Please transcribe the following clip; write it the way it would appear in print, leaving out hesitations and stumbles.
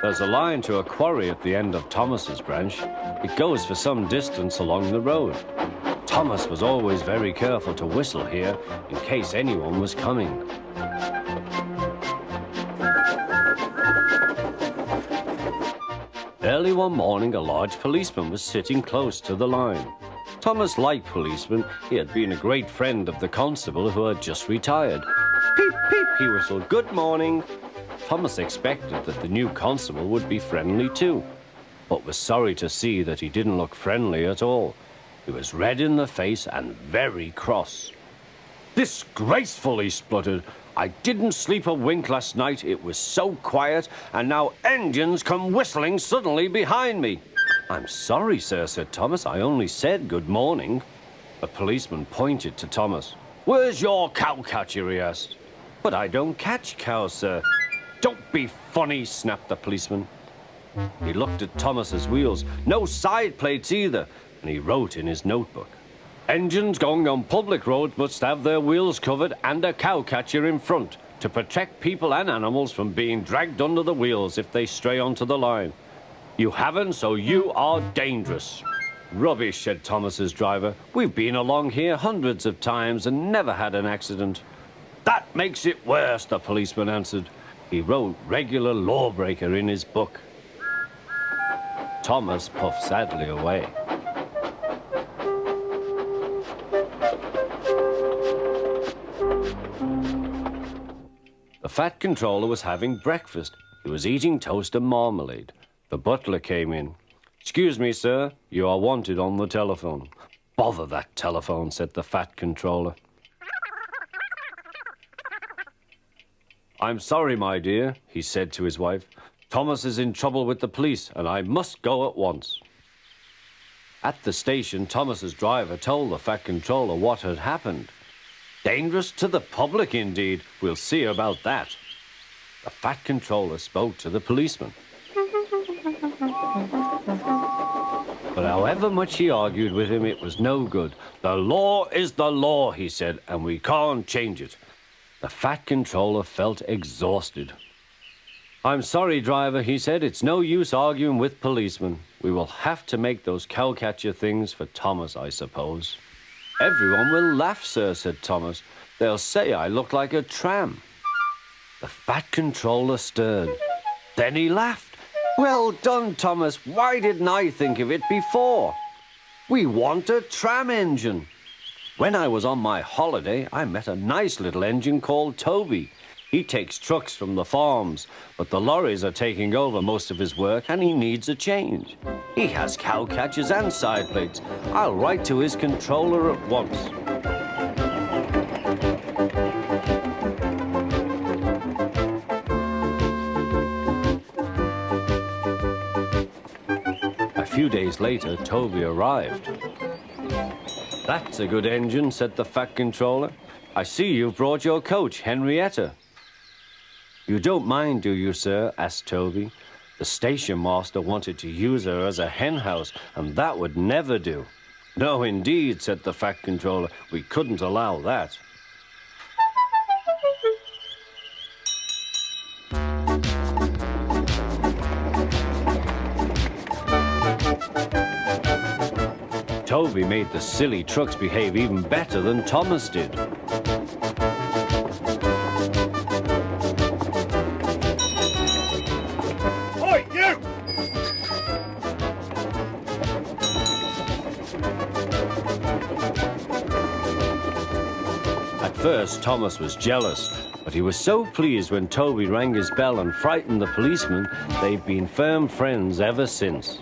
There's a line to a quarry at the end of Thomas's branch. It goes for some distance along the road. Thomas was always very careful to whistle here in case anyone was coming. Early one morning, a large policeman was sitting close to the line. Thomas liked policemen. He had been a great friend of the constable who had just retired. Peep, peep, he whistled, "Good morning." Thomas expected that the new constable would be friendly too, but was sorry to see that he didn't look friendly at all. He was red in the face and very cross. "Disgraceful," he spluttered. "I didn't sleep a wink last night. It was so quiet, and now engines come whistling suddenly behind me." "I'm sorry, sir," said Thomas. "I only said good morning." The policeman pointed to Thomas. "Where's your cowcatcher?" he asked. "But I don't catch cows, sir." "Don't be funny," snapped the policeman. He looked at Thomas's wheels. No side plates either, and he wrote in his notebook, "Engines going on public roads must have their wheels covered and a cowcatcher in front to protect people and animals from being dragged under the wheels if they stray onto the line. You haven't, so you are dangerous." "Rubbish," said Thomas's driver. "We've been along here hundreds of times and never had an accident." "That makes it worse," the policeman answered. He wrote "regular lawbreaker" in his book. Thomas puffed sadly away. The fat controller was having breakfast. He was eating toast and marmalade. The butler came in. "Excuse me, sir, you are wanted on the telephone." "Bother that telephone," said the fat controller. "I'm sorry, my dear," he said to his wife. "Thomas is in trouble with the police, and I must go at once." At the station, Thomas's driver told the fat controller what had happened. Dangerous to the public, indeed. We'll see about that. The fat controller spoke to the policeman. But however much he argued with him, it was no good. "The law is the law," he said, "and we can't change it." The fat controller felt exhausted. "I'm sorry, driver," he said. "It's no use arguing with policemen. We will have to make those cowcatcher things for Thomas, I suppose." "Everyone will laugh, sir," said Thomas. "They'll say I look like a tram." The fat controller stirred. Then he laughed. "Well done, Thomas. Why didn't I think of it before? We want a tram engine. When I was on my holiday, I met a nice little engine called Toby. He takes trucks from the farms, but the lorries are taking over most of his work and he needs a change. He has cowcatchers and side plates. I'll write to his controller at once." A few days later, Toby arrived. "That's a good engine," said the fat controller. "I see you've brought your coach, Henrietta." "You don't mind, do you, sir?" asked Toby. "The station master wanted to use her as a hen house, and that would never do." "No, indeed," said the fat controller. "We couldn't allow that." Toby made the silly trucks behave even better than Thomas did. Oi, you! At first, Thomas was jealous, but he was so pleased when Toby rang his bell and frightened the policeman, they've been firm friends ever since.